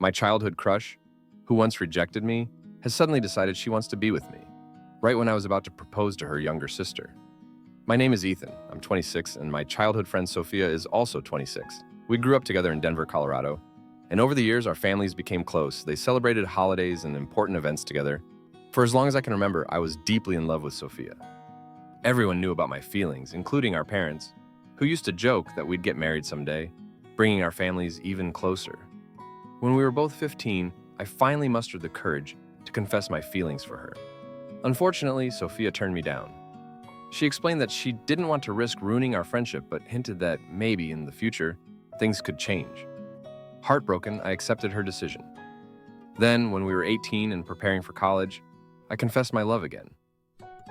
My childhood crush, who once rejected me, has suddenly decided she wants to be with me, right when I was about to propose to her younger sister. My name is Ethan. I'm 26, and my childhood friend Sophia is also 26. We grew up together in Denver, Colorado, and over the years, our families became close. They celebrated holidays and important events together. For as long as I can remember, I was deeply in love with Sophia. Everyone knew about my feelings, including our parents, who used to joke that we'd get married someday, bringing our families even closer. When we were both 15, I finally mustered the courage to confess my feelings for her. Unfortunately, Sophia turned me down. She explained that she didn't want to risk ruining our friendship, but hinted that maybe in the future, things could change. Heartbroken, I accepted her decision. Then, when we were 18 and preparing for college, I confessed my love again.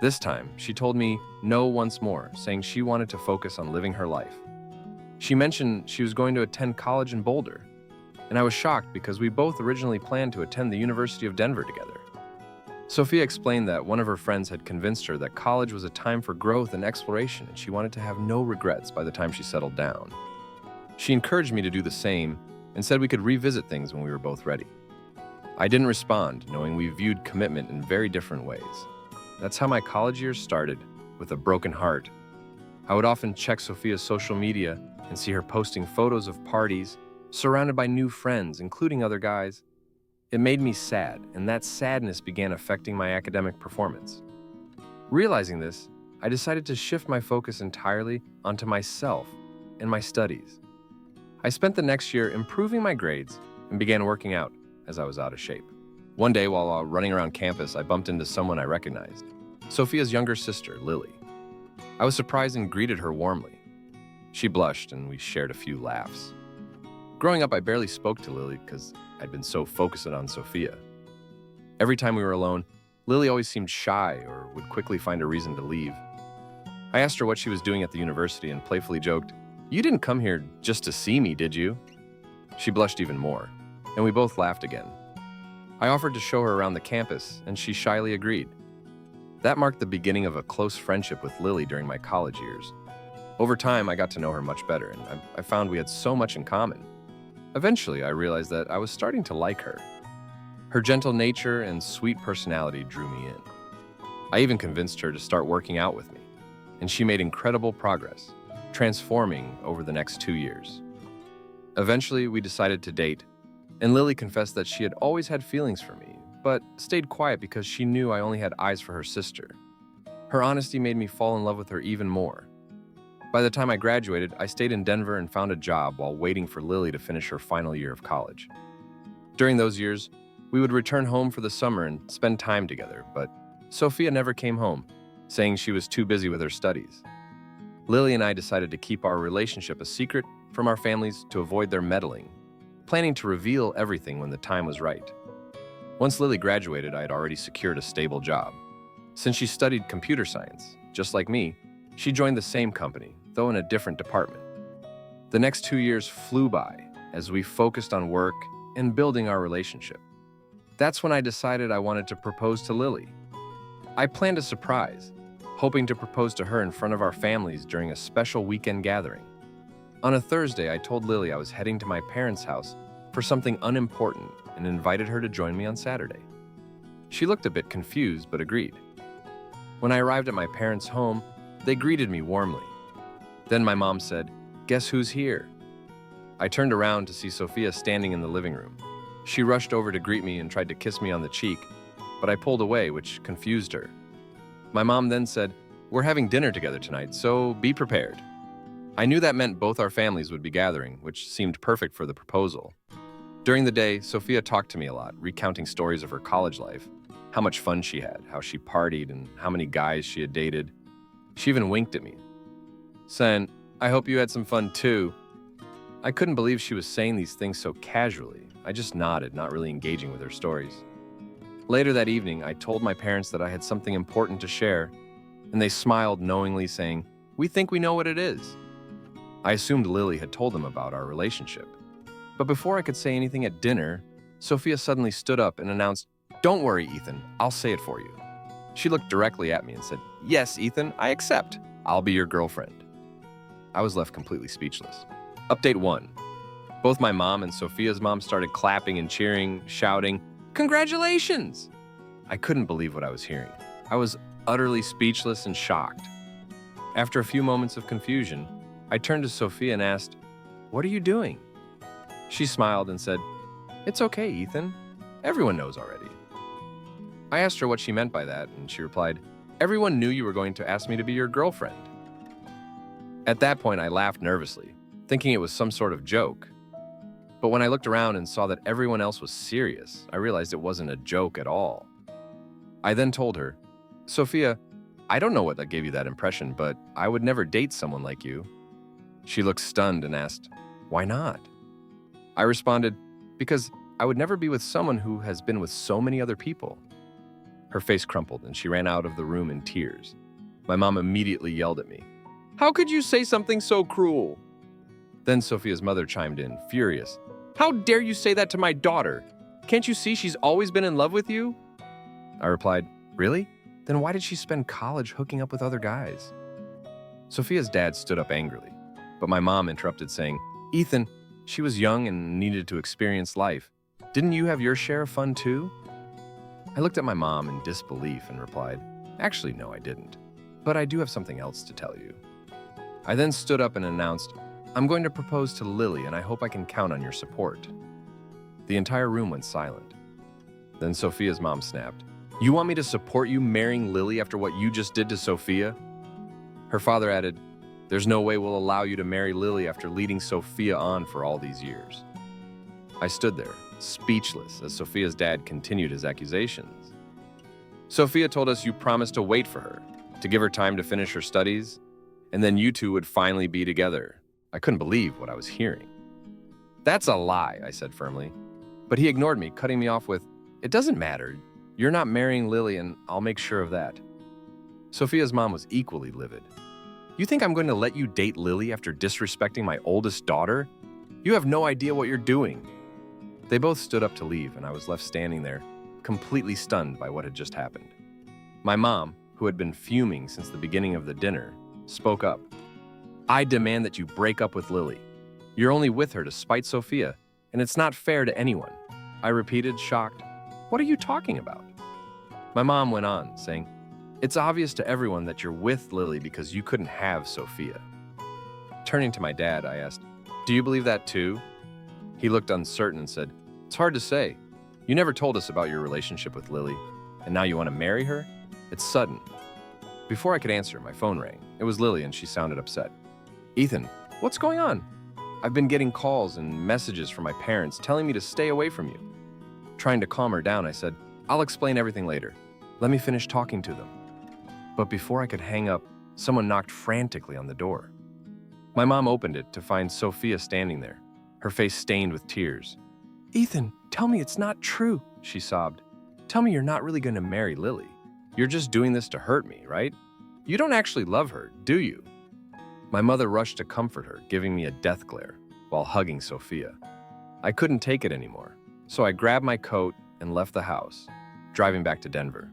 This time, she told me no once more, saying she wanted to focus on living her life. She mentioned she was going to attend college in Boulder, and I was shocked because we both originally planned to attend the University of Denver together. Sophia explained that one of her friends had convinced her that college was a time for growth and exploration, and she wanted to have no regrets by the time she settled down. She encouraged me to do the same and said we could revisit things when we were both ready. I didn't respond, knowing we viewed commitment in very different ways. That's how my college years started, with a broken heart. I would often check Sophia's social media and see her posting photos of parties, surrounded by new friends, including other guys. It made me sad, and that sadness began affecting my academic performance. Realizing this, I decided to shift my focus entirely onto myself and my studies. I spent the next year improving my grades and began working out as I was out of shape. One day, while running around campus, I bumped into someone I recognized, Sophia's younger sister, Lily. I was surprised and greeted her warmly. She blushed, and we shared a few laughs. Growing up, I barely spoke to Lily because I'd been so focused on Sophia. Every time we were alone, Lily always seemed shy or would quickly find a reason to leave. I asked her what she was doing at the university and playfully joked, "You didn't come here just to see me, did you?" She blushed even more, and we both laughed again. I offered to show her around the campus, and she shyly agreed. That marked the beginning of a close friendship with Lily during my college years. Over time, I got to know her much better, and I found we had so much in common. Eventually, I realized that I was starting to like her. Her gentle nature and sweet personality drew me in. I even convinced her to start working out with me, and she made incredible progress, transforming over the next 2 years. Eventually, we decided to date, and Lily confessed that she had always had feelings for me, but stayed quiet because she knew I only had eyes for her sister. Her honesty made me fall in love with her even more. By the time I graduated, I stayed in Denver and found a job while waiting for Lily to finish her final year of college. During those years, we would return home for the summer and spend time together, but Sophia never came home, saying she was too busy with her studies. Lily and I decided to keep our relationship a secret from our families to avoid their meddling, planning to reveal everything when the time was right. Once Lily graduated, I had already secured a stable job. Since she studied computer science, just like me, she joined the same company, though in a different department. The next 2 years flew by as we focused on work and building our relationship. That's when I decided I wanted to propose to Lily. I planned a surprise, hoping to propose to her in front of our families during a special weekend gathering. On a Thursday, I told Lily I was heading to my parents' house for something unimportant and invited her to join me on Saturday. She looked a bit confused but agreed. When I arrived at my parents' home, they greeted me warmly. Then my mom said, "Guess who's here?" I turned around to see Sophia standing in the living room. She rushed over to greet me and tried to kiss me on the cheek, but I pulled away, which confused her. My mom then said, "We're having dinner together tonight, so be prepared." I knew that meant both our families would be gathering, which seemed perfect for the proposal. During the day, Sophia talked to me a lot, recounting stories of her college life, how much fun she had, how she partied, and how many guys she had dated. She even winked at me, saying, "I hope you had some fun too." I couldn't believe she was saying these things so casually. I just nodded, not really engaging with her stories. Later that evening, I told my parents that I had something important to share, and they smiled knowingly, saying, "We think we know what it is." I assumed Lily had told them about our relationship. But before I could say anything at dinner, Sophia suddenly stood up and announced, "Don't worry, Ethan, I'll say it for you." She looked directly at me and said, "Yes, Ethan, I accept. I'll be your girlfriend." I was left completely speechless. Update 1. Both my mom and Sophia's mom started clapping and cheering, shouting, "Congratulations!" I couldn't believe what I was hearing. I was utterly speechless and shocked. After a few moments of confusion, I turned to Sophia and asked, "What are you doing?" She smiled and said, "It's okay, Ethan. Everyone knows already." I asked her what she meant by that, and she replied, "Everyone knew you were going to ask me to be your girlfriend." At that point, I laughed nervously, thinking it was some sort of joke. But when I looked around and saw that everyone else was serious, I realized it wasn't a joke at all. I then told her, "Sophia, I don't know what that gave you that impression, but I would never date someone like you." She looked stunned and asked, "Why not?" I responded, "Because I would never be with someone who has been with so many other people." Her face crumpled and she ran out of the room in tears. My mom immediately yelled at me, "How could you say something so cruel?" Then Sophia's mother chimed in, furious. "How dare you say that to my daughter? Can't you see she's always been in love with you?" I replied, "Really? Then why did she spend college hooking up with other guys?" Sophia's dad stood up angrily, but my mom interrupted saying, "Ethan, she was young and needed to experience life. Didn't you have your share of fun too?" I looked at my mom in disbelief and replied, "Actually, no, I didn't. But I do have something else to tell you." I then stood up and announced, "I'm going to propose to Lily and I hope I can count on your support." The entire room went silent. Then Sophia's mom snapped, "You want me to support you marrying Lily after what you just did to Sophia?" Her father added, "There's no way we'll allow you to marry Lily after leading Sophia on for all these years." I stood there, speechless, as Sophia's dad continued his accusations. "Sophia told us you promised to wait for her, to give her time to finish her studies, and then you two would finally be together." I couldn't believe what I was hearing. "That's a lie," I said firmly. But he ignored me, cutting me off with, "It doesn't matter. You're not marrying Lily, and I'll make sure of that." Sophia's mom was equally livid. "You think I'm going to let you date Lily after disrespecting my oldest daughter? You have no idea what you're doing." They both stood up to leave, and I was left standing there, completely stunned by what had just happened. My mom, who had been fuming since the beginning of the dinner, spoke up. "I demand that you break up with Lily. You're only with her to spite Sophia, and it's not fair to anyone." I repeated, shocked, "What are you talking about?" My mom went on, saying, "It's obvious to everyone that you're with Lily because you couldn't have Sophia." Turning to my dad, I asked, "Do you believe that too?" He looked uncertain and said, "It's hard to say. You never told us about your relationship with Lily, and now you want to marry her? It's sudden." Before I could answer, my phone rang. It was Lily, and she sounded upset. "Ethan, what's going on? I've been getting calls and messages from my parents telling me to stay away from you." Trying to calm her down, I said, "I'll explain everything later. Let me finish talking to them." But before I could hang up, someone knocked frantically on the door. My mom opened it to find Sophia standing there, her face stained with tears. "Ethan, tell me it's not true," she sobbed. "Tell me you're not really going to marry Lily. You're just doing this to hurt me, right? You don't actually love her, do you?" My mother rushed to comfort her, giving me a death glare while hugging Sophia. I couldn't take it anymore, so I grabbed my coat and left the house, driving back to Denver.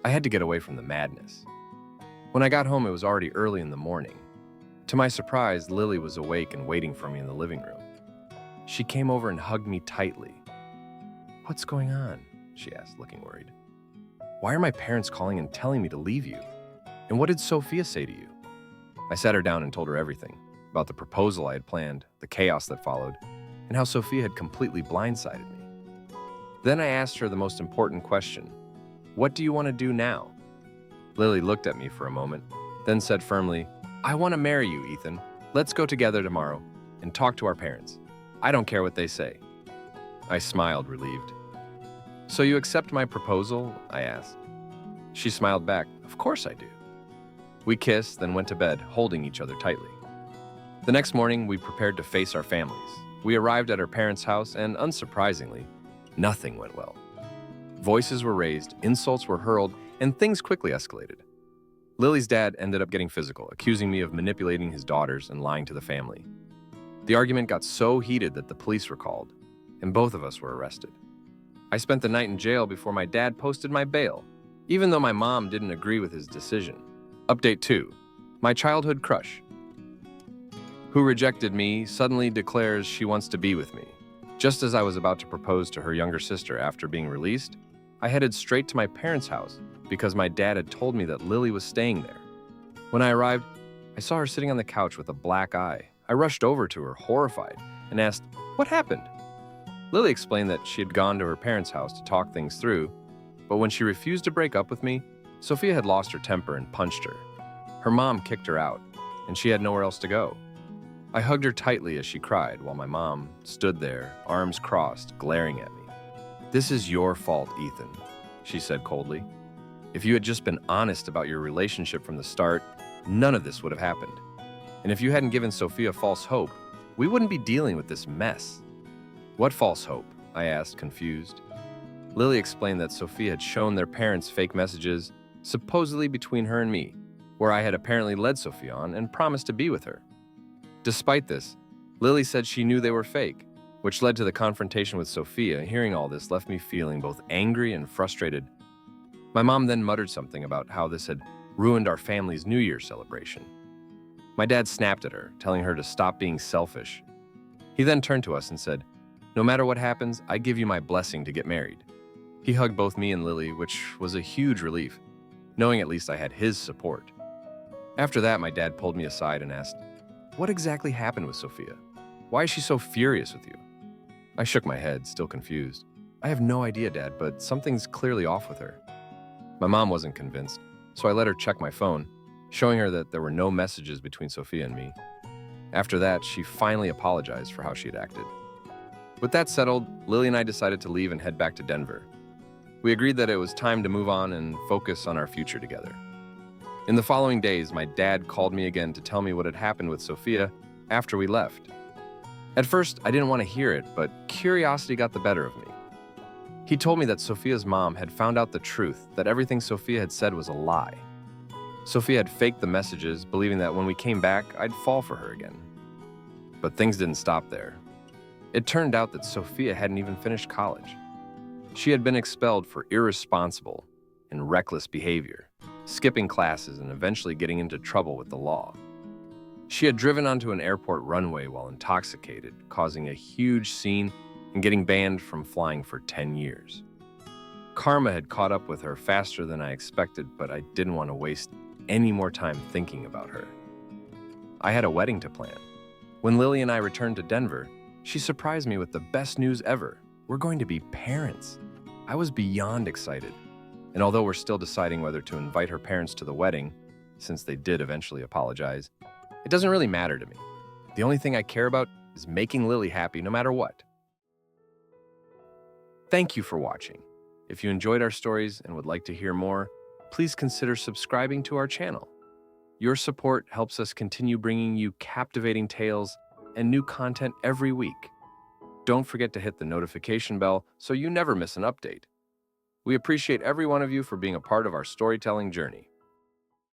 I had to get away from the madness. When I got home, it was already early in the morning. To my surprise, Lily was awake and waiting for me in the living room. She came over and hugged me tightly. "What's going on?" she asked, looking worried. "Why are my parents calling and telling me to leave you? And what did Sophia say to you?" I sat her down and told her everything, about the proposal I had planned, the chaos that followed, and how Sophia had completely blindsided me. Then I asked her the most important question. "What do you want to do now?" Lily looked at me for a moment, then said firmly, "I want to marry you, Ethan. Let's go together tomorrow and talk to our parents. I don't care what they say." I smiled, relieved. "So you accept my proposal?" I asked. She smiled back, "Of course I do." We kissed, then went to bed, holding each other tightly. The next morning, we prepared to face our families. We arrived at our parents' house, and unsurprisingly, nothing went well. Voices were raised, insults were hurled, and things quickly escalated. Lily's dad ended up getting physical, accusing me of manipulating his daughters and lying to the family. The argument got so heated that the police were called, and both of us were arrested. I spent the night in jail before my dad posted my bail, even though my mom didn't agree with his decision. Update 2. My childhood crush. who rejected me, suddenly declares she wants to be with me. Just as I was about to propose to her younger sister after being released, I headed straight to my parents' house because my dad had told me that Lily was staying there. When I arrived, I saw her sitting on the couch with a black eye. I rushed over to her, horrified, and asked, "What happened?" Lily explained that she had gone to her parents' house to talk things through, but when she refused to break up with me, Sophia had lost her temper and punched her. Her mom kicked her out, and she had nowhere else to go. I hugged her tightly as she cried while my mom stood there, arms crossed, glaring at me. "This is your fault, Ethan," she said coldly. "If you had just been honest about your relationship from the start, none of this would have happened. And if you hadn't given Sophia false hope, we wouldn't be dealing with this mess." "What false hope?" I asked, confused. Lily explained that Sophia had shown their parents fake messages, supposedly between her and me, where I had apparently led Sophia on and promised to be with her. Despite this, Lily said she knew they were fake, which led to the confrontation with Sophia. Hearing all this left me feeling both angry and frustrated. My mom then muttered something about how this had ruined our family's New Year celebration. My dad snapped at her, telling her to stop being selfish. He then turned to us and said, "No matter what happens, I give you my blessing to get married." He hugged both me and Lily, which was a huge relief, knowing at least I had his support. After that, my dad pulled me aside and asked, "What exactly happened with Sophia? Why is she so furious with you?" I shook my head, still confused. "I have no idea, Dad, but something's clearly off with her." My mom wasn't convinced, so I let her check my phone, showing her that there were no messages between Sophia and me. After that, she finally apologized for how she had acted. With that settled, Lily and I decided to leave and head back to Denver. We agreed that it was time to move on and focus on our future together. In the following days, my dad called me again to tell me what had happened with Sophia after we left. At first, I didn't want to hear it, but curiosity got the better of me. He told me that Sophia's mom had found out the truth, that everything Sophia had said was a lie. Sophia had faked the messages, believing that when we came back, I'd fall for her again. But things didn't stop there. It turned out that Sophia hadn't even finished college. She had been expelled for irresponsible and reckless behavior, skipping classes and eventually getting into trouble with the law. She had driven onto an airport runway while intoxicated, causing a huge scene and getting banned from flying for 10 years. Karma had caught up with her faster than I expected, but I didn't want to waste any more time thinking about her. I had a wedding to plan. When Lily and I returned to Denver, she surprised me with the best news ever. We're going to be parents. I was beyond excited. And although we're still deciding whether to invite her parents to the wedding, since they did eventually apologize, it doesn't really matter to me. The only thing I care about is making Lily happy no matter what. Thank you for watching. If you enjoyed our stories and would like to hear more, please consider subscribing to our channel. Your support helps us continue bringing you captivating tales and new content every week. Don't forget to hit the notification bell so you never miss an update. We appreciate every one of you for being a part of our storytelling journey.